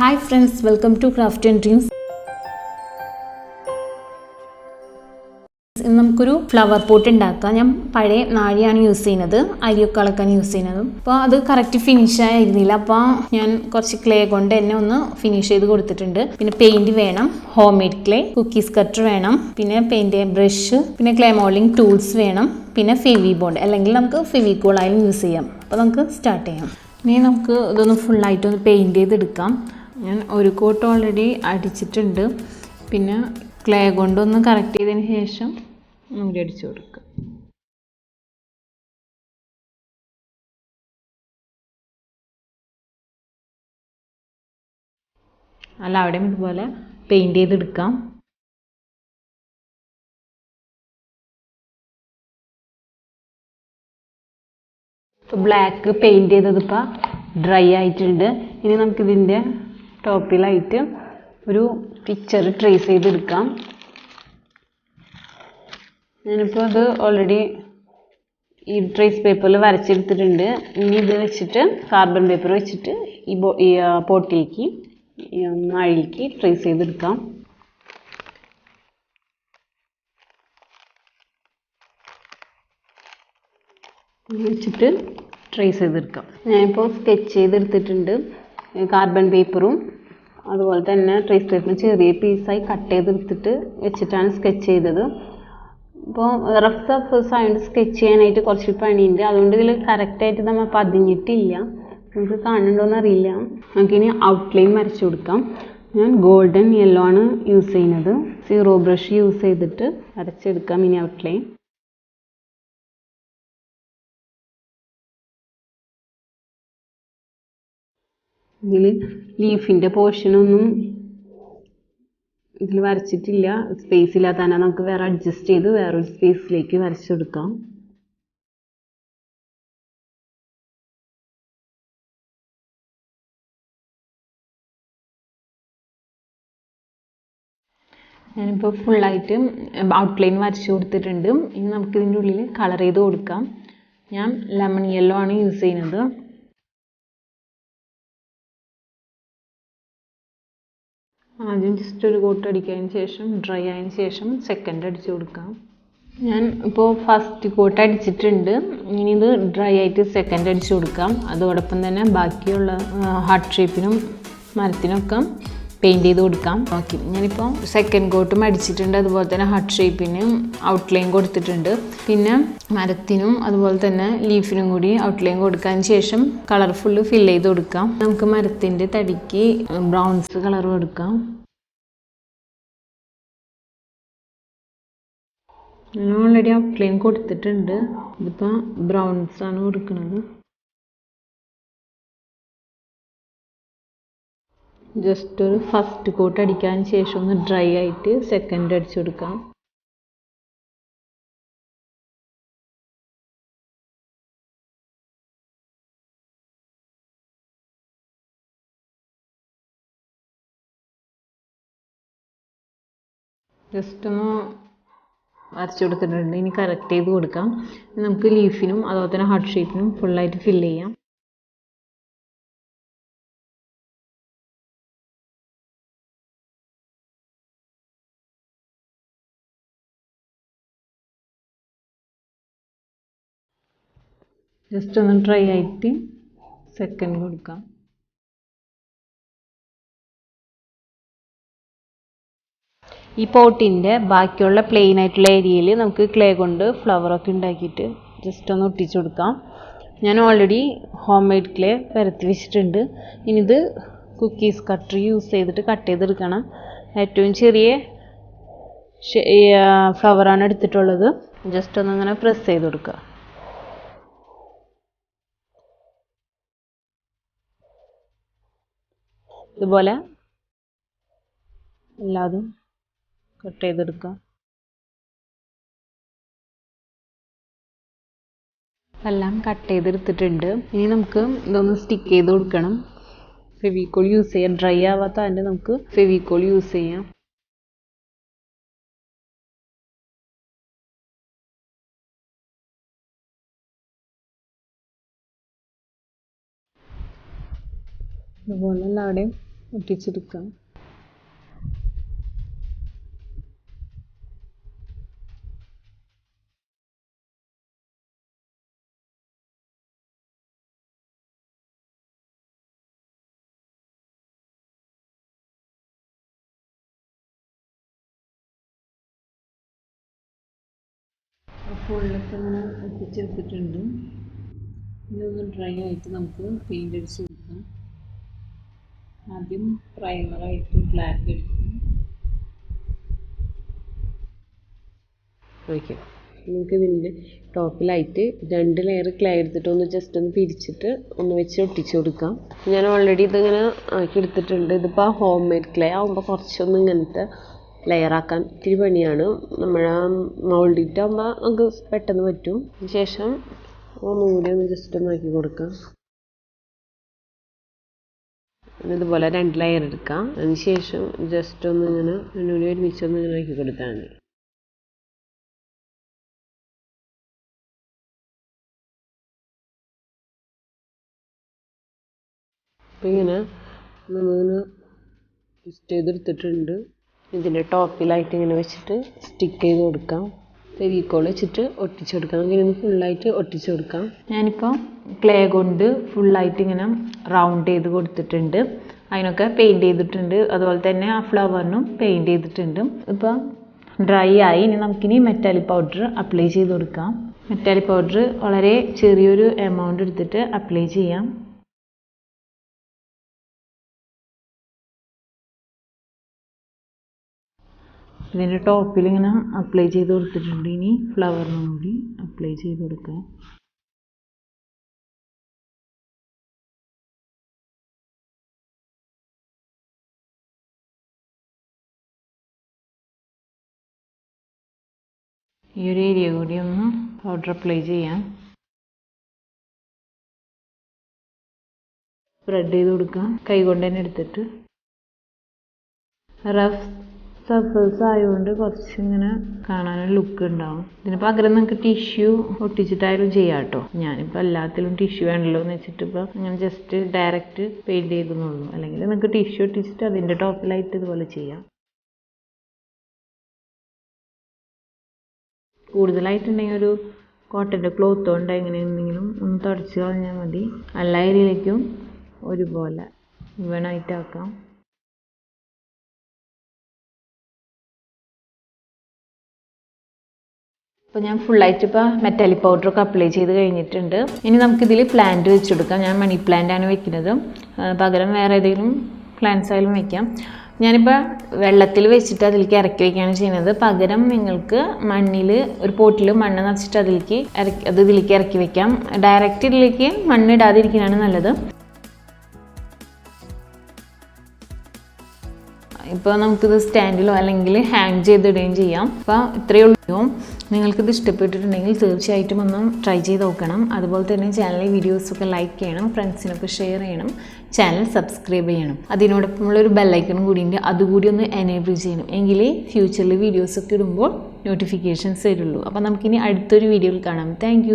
Hi friends, welcome to Craft and Dreams. ഇന്ന് നമുക്കൊരു flower pot ഉണ്ടാക്കാം. ഞാൻ പഴയ നാഴിയാണ് യൂസ് ചെയ്യുന്നത്, അരിയൊക്കെ അളക്കാൻ യൂസ് ചെയ്യുന്നത്. അപ്പോൾ അത് കറക്റ്റ് ഫിനിഷ് ആയിരുന്നില്ല, അപ്പോൾ ഞാൻ കുറച്ച് ക്ലേ കൊണ്ട് എന്നെ ഒന്ന് ഫിനിഷ് ചെയ്ത് കൊടുത്തിട്ടുണ്ട്. പിന്നെ പെയിന്റ് വേണം, home made clay, cookies cutter വേണം, പിന്നെ പെയിന്റ് ബ്രഷ്, പിന്നെ ക്ലേ മോൾഡിംഗ് ടൂൾസ് വേണം, പിന്നെ ഫെവി ബോണ്ട് അല്ലെങ്കിൽ നമുക്ക് ഫെവിക്കോൾ ആയാലും യൂസ് ചെയ്യാം. അപ്പോൾ നമുക്ക് സ്റ്റാർട്ട് ചെയ്യാം. ഇനി നമുക്ക് ഇതൊന്ന് ഫുള്ളായിട്ടൊന്ന് പെയിന്റ് ചെയ്തെടുക്കാം. ഞാൻ ഒരു കോട്ട് ഓൾറെഡി അടിച്ചിട്ടുണ്ട്. പിന്നെ ക്ലേ കൊണ്ടൊന്ന് കറക്റ്റ് ചെയ്തതിന് ശേഷം നൂല് അടിച്ചു കൊടുക്കുക. അല്ല അവിടെയും ഇതുപോലെ പെയിന്റ് ചെയ്തെടുക്കാം. ഇപ്പോൾ ബ്ലാക്ക് പെയിന്റ് ചെയ്തതിപ്പോൾ ഡ്രൈ ആയിട്ടുണ്ട്. ഇനി നമുക്കിതിൻ്റെ ടോപ്പിലായിട്ട് ഒരു പിക്ചർ ട്രേസ് ചെയ്തെടുക്കാം. ഞാനിപ്പോൾ അത് ഓൾറെഡി ഈ ട്രേസ് പേപ്പറിൽ വരച്ചെടുത്തിട്ടുണ്ട്. ഇനി ഇത് വെച്ചിട്ട് കാർബൺ പേപ്പർ വെച്ചിട്ട് ഈ പോട്ടിലേക്ക് നാഴിലേക്ക് ട്രേസ് ചെയ്തെടുക്കാം. വെച്ചിട്ട് ട്രേസ് ചെയ്തെടുക്കാം. ഞാനിപ്പോൾ സ്കെച്ച് ചെയ്തെടുത്തിട്ടുണ്ട്. കാർബൺ പേപ്പറും അതുപോലെ തന്നെ ട്രേസ് പേപ്പറും ചെറിയ പീസായി കട്ട് ചെയ്തെടുത്തിട്ട് വെച്ചിട്ടാണ് സ്കെച്ച് ചെയ്തത്. അപ്പോൾ റഫ് സർഫേസ് ആയതുകൊണ്ട് സ്കെച്ച് ചെയ്യാനായിട്ട് കുറച്ച് പണിയുണ്ട്. അതുകൊണ്ട് ഇതിൽ കറക്റ്റായിട്ട് നമ്മൾ പതിഞ്ഞിട്ടില്ല. നമുക്ക് കാണുന്നുണ്ടോയെന്ന് അറിയില്ല. നമുക്കിനി ഔട്ട്ലൈൻ വരച്ചു കൊടുക്കാം. ഞാൻ ഗോൾഡൻ യെല്ലോ ആണ് യൂസ് ചെയ്യുന്നത്. സീറോ ബ്രഷ് യൂസ് ചെയ്തിട്ട് വരച്ചെടുക്കാം ഇനി ഔട്ട്ലൈൻ. ഇതിൽ ലീഫിൻ്റെ പോർഷനൊന്നും ഇതിൽ വരച്ചിട്ടില്ല. സ്പേസ് ഇല്ലാത്ത തന്നെ നമുക്ക് വേറെ അഡ്ജസ്റ്റ് ചെയ്ത് വേറൊരു സ്പേസിലേക്ക് വരച്ചെടുക്കാം. ഞാനിപ്പോൾ ഫുള്ളായിട്ട് ഔട്ട്ലൈൻ വരച്ചു കൊടുത്തിട്ടുണ്ട്. ഇനി നമുക്കിതിൻ്റെ ഉള്ളിൽ കളർ ചെയ്ത് കൊടുക്കാം. ഞാൻ ലെമൺ യെല്ലോ ആണ് യൂസ് ചെയ്യുന്നത്. ആദ്യം ജസ്റ്റ് ഒരു കോട്ട് അടിച്ചതിന് ശേഷം ഡ്രൈ ആയതിന് ശേഷം സെക്കൻഡ് അടിച്ചു കൊടുക്കാം. ഞാൻ ഇപ്പോൾ ഫസ്റ്റ് കോട്ട് അടിച്ചിട്ടുണ്ട്. ഇനി ഇത് ഡ്രൈ ആയിട്ട് സെക്കൻഡ് അടിച്ചു കൊടുക്കാം. അതോടൊപ്പം തന്നെ ബാക്കിയുള്ള ഹാർട്ട് ഷേപ്പിനും മരത്തിനൊക്കെ പെയിൻറ് ചെയ്ത് കൊടുക്കാം. ഓക്കെ, ഞാനിപ്പോൾ സെക്കൻഡ് കോട്ടും അടിച്ചിട്ടുണ്ട്. അതുപോലെ തന്നെ ഹാർട്ട് ഷേപ്പിനും ഔട്ട്ലൈൻ കൊടുത്തിട്ടുണ്ട്. പിന്നെ മരത്തിനും അതുപോലെ തന്നെ ലീഫിനും കൂടി ഔട്ട്ലൈൻ കൊടുക്കാൻ ശേഷം കളർഫുള്ള് ഫില്ല് ചെയ്ത് കൊടുക്കാം. നമുക്ക് മരത്തിൻ്റെ തടിക്ക് ബ്രൗൺസ് കളർ കൊടുക്കാം. ഞാൻ ഓൾറെഡി ഔട്ട്ലൈൻ കൊടുത്തിട്ടുണ്ട്. ഇതിപ്പോൾ ബ്രൗൺസ് ആണ് കൊടുക്കുന്നത്. ജസ്റ്റ് ഒരു ഫസ്റ്റ് കോട്ട് അടിക്കാൻ ശേഷം ഒന്ന് ഡ്രൈ ആയിട്ട് സെക്കൻഡ് അടിച്ചു കൊടുക്കാം. ജസ്റ്റ് ഒന്ന് വരച്ചു കൊടുത്തിട്ടുണ്ട്. ഇനി കറക്റ്റ് ചെയ്ത് കൊടുക്കാം. നമുക്ക് ലീഫിനും അതുപോലെ തന്നെ ഹാർട്ട് ഷേപ്പിനും ഫുള്ളായിട്ട് ഫില്ല് ചെയ്യാം. ജസ്റ്റ് ഒന്ന് ഡ്രൈ ആയിട്ട് സെക്കൻഡ് കൊടുക്കാം. ഈ പോട്ടിൻ്റെ ബാക്കിയുള്ള പ്ലെയിൻ ആയിട്ടുള്ള ഏരിയയിൽ നമുക്ക് ക്ലേ കൊണ്ട് ഫ്ലവറൊക്കെ ഉണ്ടാക്കിയിട്ട് ജസ്റ്റ് ഒന്ന് ഒട്ടിച്ചു കൊടുക്കാം. ഞാൻ ഓൾറെഡി ഹോം മെയ്ഡ് ക്ലേ പരത്തി വെച്ചിട്ടുണ്ട്. ഇനി ഇത് കുക്കീസ് കട്ടർ യൂസ് ചെയ്തിട്ട് കട്ട് ചെയ്തെടുക്കണം. ഏറ്റവും ചെറിയ ഫ്ലവറാണ് എടുത്തിട്ടുള്ളത്. ജസ്റ്റ് ഒന്നിങ്ങനെ പ്രസ് ചെയ്ത് കൊടുക്കുക. ഇതുപോലെ എല്ലാതും കട്ട് ചെയ്തെടുക്കാം. എല്ലാം കട്ട് ചെയ്തെടുത്തിട്ടുണ്ട്. ഇനി നമുക്ക് ഇതൊന്ന് സ്റ്റിക്ക് ചെയ്ത് കൊടുക്കണം. ഫെവിക്കോൾ യൂസ് ചെയ്യാം. ഡ്രൈ ആവാത്ത അതിൻ്റെ നമുക്ക് ഫെവിക്കോൾ യൂസ് ചെയ്യാം. അതുപോലെ എല്ലാവരുടെയും ഒട്ടിച്ചെടുക്കാം. ഫുള്ളൊക്കെ ഇങ്ങനെ ഒട്ടിച്ചെടുത്തിട്ടുണ്ട്. ഇതൊന്ന് ഡ്രൈ ആയിട്ട് നമുക്ക് പെയിൻ്റ് അടിച്ച് കൊടുക്കാം. ആദ്യം പ്രൈമറായിട്ട് ബ്ലാക്ക് അടിക്കും. ഓക്കെ, നമുക്ക് ഇതിൻ്റെ ടോപ്പിലായിട്ട് 2 ലെയർ ക്ലേ എടുത്തിട്ട് ഒന്ന് ജസ്റ്റ് ഒന്ന് പിരിച്ചിട്ട് ഒന്ന് വെച്ച് ഒട്ടിച്ച് കൊടുക്കാം. ഞാൻ ഓൾറെഡി ഇതിങ്ങനെ ആക്കി എടുത്തിട്ടുണ്ട്. ഇതിപ്പോൾ ഹോം മെയ്ഡ് ക്ലേ ആകുമ്പോൾ കുറച്ചൊന്നും ഇങ്ങനത്തെ ലെയറാക്കാൻ ഇത്തിരി പണിയാണ്. നമ്മൾ മൗൾഡിട്ടാകുമ്പോൾ നമുക്ക് പെട്ടെന്ന് പറ്റും. ശേഷം ഒന്നുകൂടി ഒന്ന് ജസ്റ്റ് ഒന്ന് ആക്കി കൊടുക്കാം. ഇതുപോലെ 2 ലെയർ എടുക്കാം. അതിന് ശേഷം ജസ്റ്റ് ഒന്ന് ഇങ്ങനെ ഒന്നുകൂടി ഒരുമിച്ചൊന്ന് ഇങ്ങനെ ആക്കി കൊടുത്താൽ മതി. അപ്പോൾ ഇങ്ങനെ നമ്മളിങ്ങനെ ട്വിസ്റ്റ് ചെയ്തെടുത്തിട്ടുണ്ട്. ഇതിൻ്റെ ടോപ്പിലായിട്ട് ഇങ്ങനെ വെച്ചിട്ട് സ്റ്റിക്ക് ചെയ്ത് കൊടുക്കാം. ഫെവിക്കോൾ വെച്ചിട്ട് ഒട്ടിച്ചെടുക്കാം. ഇങ്ങനെ ഒന്ന് ഫുള്ളായിട്ട് ഒട്ടിച്ചു കൊടുക്കാം. ഞാനിപ്പോൾ ക്ലേ കൊണ്ട് ഫുള്ളായിട്ട് ഇങ്ങനെ റൗണ്ട് ചെയ്ത് കൊടുത്തിട്ടുണ്ട്. അതിനൊക്കെ പെയിൻറ് ചെയ്തിട്ടുണ്ട്. അതുപോലെ തന്നെ ആ ഫ്ലവറിനും പെയിൻറ് ചെയ്തിട്ടുണ്ട്. ഇപ്പോൾ ഡ്രൈ ആയി. ഇനി നമുക്കിനി മെറ്റാലിക് പൗഡർ അപ്ലൈ ചെയ്ത് കൊടുക്കാം. മെറ്റാലിക് പൗഡർ വളരെ ചെറിയൊരു എമൗണ്ട് എടുത്തിട്ട് അപ്ലൈ ചെയ്യാം. ഇതിൻ്റെ ടോപ്പിൽ ഇങ്ങനെ അപ്ലൈ ചെയ്ത് കൊടുത്തിട്ടുണ്ട്. ഇനി ഫ്ലവറിനും കൂടി അപ്ലൈ ചെയ്ത് കൊടുക്കാം. ഈ ഒരു ഏരിയ കൂടി ഒന്ന് പൗഡർ അപ്ലൈ ചെയ്യാം. സ്പ്രെഡ് ചെയ്ത് കൊടുക്കാം. കൈ കൊണ്ട് തന്നെ എടുത്തിട്ട്. റഫ് സർഫേസ് ആയതുകൊണ്ട് കുറച്ചിങ്ങനെ കാണാനൊരു ലുക്ക് ഉണ്ടാവും. ഇതിന് പകരം നമുക്ക് ടിഷ്യൂ ഒട്ടിച്ചിട്ടായാലും ചെയ്യാം കേട്ടോ. ഞാനിപ്പോൾ എല്ലാത്തിലും ടിഷ്യൂ വേണമല്ലോ എന്ന് വെച്ചിട്ട് ഇപ്പോൾ അങ്ങനെ ജസ്റ്റ് ഡയറക്റ്റ് പെയിൻറ് ചെയ്തെന്നുള്ളൂ. അല്ലെങ്കിൽ നമുക്ക് ടിഷ്യൂ ഒട്ടിച്ചിട്ട് അതിൻ്റെ ടോപ്പിലായിട്ട് ഇതുപോലെ ചെയ്യാം. കൂടുതലായിട്ടുണ്ടെങ്കിൽ ഒരു കോട്ടൻ്റെ ക്ലോത്ത് കൊണ്ട് എങ്ങനെയെന്തെങ്കിലും ഒന്ന് തുടച്ച് കളഞ്ഞാൽ മതി. എല്ലാ ഏരിയയിലേക്കും ഒരുപോലെ ഇവണായിട്ടാക്കാം. അപ്പോൾ ഞാൻ ഫുള്ളായിട്ട് ഇപ്പോൾ മെറ്റാലിക് പൗഡറൊക്കെ അപ്ലൈ ചെയ്ത് കഴിഞ്ഞിട്ടുണ്ട്. ഇനി നമുക്കിതിൽ പ്ലാന്റ് വെച്ചെടുക്കാം. ഞാൻ മണി പ്ലാന്റാണ് വെക്കുന്നത്. പകരം വേറെ ഏതെങ്കിലും പ്ലാന്റ്സ് ആയാലും വെക്കാം. ഞാനിപ്പോൾ വെള്ളത്തിൽ വെച്ചിട്ട് അതിലേക്ക് ഇറക്കി വയ്ക്കുകയാണ് ചെയ്യുന്നത്. പകരം നിങ്ങൾക്ക് മണ്ണിൽ ഒരു പോട്ടിൽ മണ്ണ് നിറച്ചിട്ട് അത് ഇതിലേക്ക് ഇറക്കി വയ്ക്കാം. ഡയറക്റ്റ് ഇതിലേക്ക് മണ്ണ് ഇടാതിരിക്കുന്നതാണ് നല്ലത്. ഇപ്പോൾ നമുക്കിത് സ്റ്റാൻഡിലോ അല്ലെങ്കിൽ ഹാങ് ചെയ്തിടുകയും ചെയ്യാം. അപ്പോൾ ഇത്രയേ ഉള്ളൂ. നിങ്ങൾക്കിത് ഇഷ്ടപ്പെട്ടിട്ടുണ്ടെങ്കിൽ തീർച്ചയായിട്ടും ഒന്ന് ട്രൈ ചെയ്ത് നോക്കണം. അതുപോലെ തന്നെ ചാനലിലെ വീഡിയോസൊക്കെ ലൈക്ക് ചെയ്യണം, ഫ്രണ്ട്സിനൊക്കെ ഷെയർ ചെയ്യണം, ചാനൽ സബ്സ്ക്രൈബ് ചെയ്യണം. അതിനോടൊപ്പമുള്ളൊരു ബെല്ലൈക്കൺ കൂടി ഉണ്ട്, അതുകൂടി ഒന്ന് എനേബിൾ ചെയ്യണം. എങ്കിലേ ഫ്യൂച്ചറിൽ വീഡിയോസൊക്കെ ഇടുമ്പോൾ നോട്ടിഫിക്കേഷൻസ് വരുള്ളൂ. അപ്പോൾ നമുക്കിനി അടുത്തൊരു വീഡിയോയിൽ കാണാം. താങ്ക്